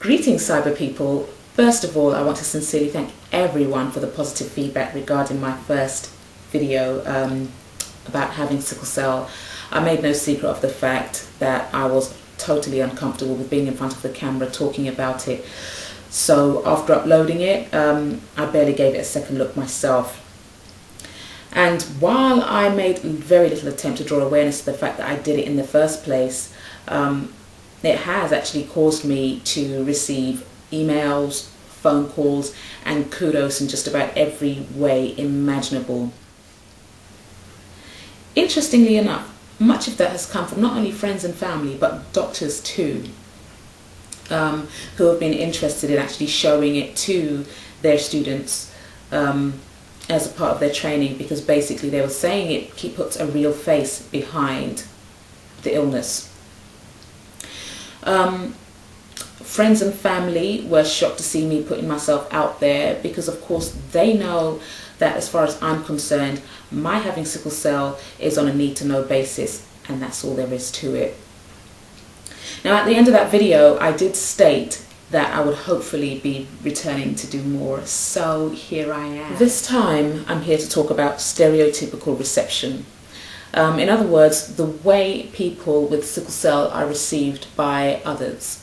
Greetings, cyber people. First of all, I want to sincerely thank everyone for the positive feedback regarding my first video about having sickle cell. I made no secret of the fact that I was totally uncomfortable with being in front of the camera talking about it. So after uploading it, I barely gave it a second look myself. And while I made very little attempt to draw awareness to the fact that I did it in the first place, it has actually caused me to receive emails, phone calls, and kudos in just about every way imaginable. Interestingly enough, much of that has come from not only friends and family, but doctors too, who have been interested in actually showing it to their students as a part of their training, because basically they were saying it puts a real face behind the illness. Friends and family were shocked to see me putting myself out there, because of course they know that as far as I'm concerned, my having sickle cell is on a need-to-know basis, and that's all there is to it. Now, at the end of that video, I did state that I would hopefully be returning to do more, so here I am. This time I'm here to talk about stereotypical reception. In other words, the way people with sickle cell are received by others.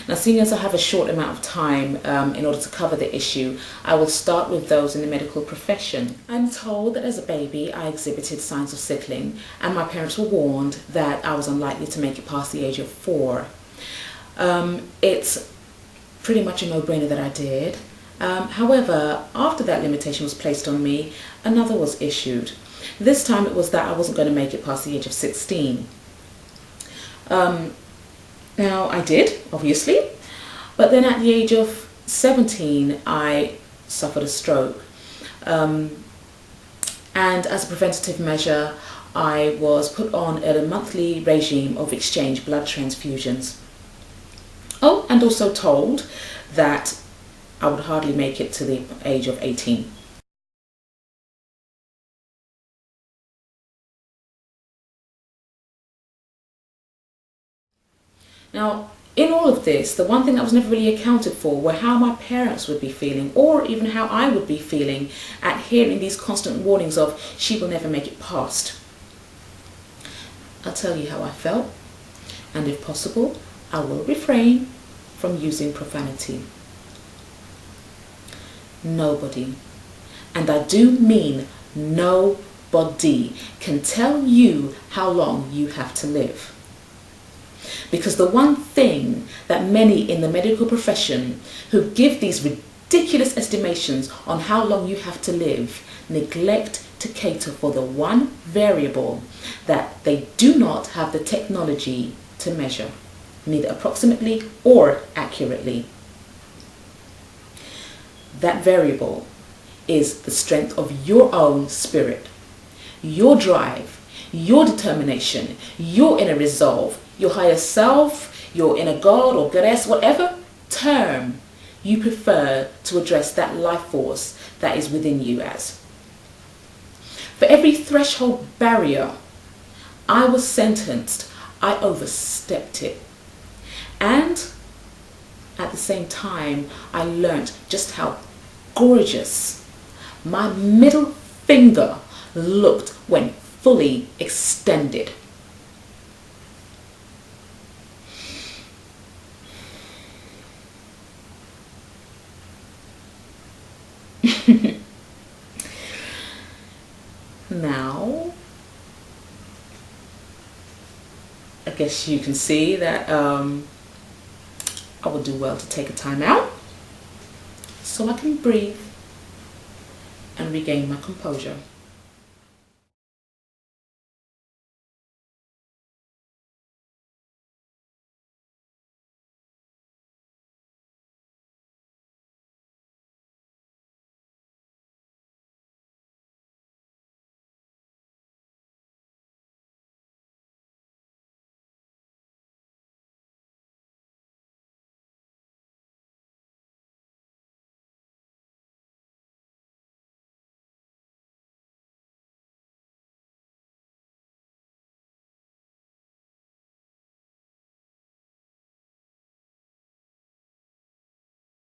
Now, seeing as I have a short amount of time in order to cover the issue, I will start with those in the medical profession. I'm told that as a baby I exhibited signs of sickling, and my parents were warned that I was unlikely to make it past the age of 4. It's pretty much a no-brainer that I did. However, after that limitation was placed on me, another was issued. This time it was that I wasn't going to make it past the age of 16. Now, I did, obviously, but then at the age of 17 I suffered a stroke, and as a preventative measure I was put on a monthly regime of exchange blood transfusions. Oh, and also told that I would hardly make it to the age of 18. Now, in all of this, the one thing that was never really accounted for were how my parents would be feeling, or even how I would be feeling at hearing these constant warnings of she will never make it past. I'll tell you how I felt, and if possible, I will refrain from using profanity. Nobody, and I do mean nobody, can tell you how long you have to live. Because the one thing that many in the medical profession who give these ridiculous estimations on how long you have to live neglect to cater for the one variable that they do not have the technology to measure, neither approximately or accurately. That variable is the strength of your own spirit, your drive, your determination, your inner resolve, your higher self, your inner God or goddess, whatever term you prefer to address that life force that is within you as. For every threshold barrier I was sentenced, I overstepped it. And at the same time, I learnt just how gorgeous my middle finger looked when fully extended. Now, I guess you can see that I would do well to take a time out so I can breathe and regain my composure.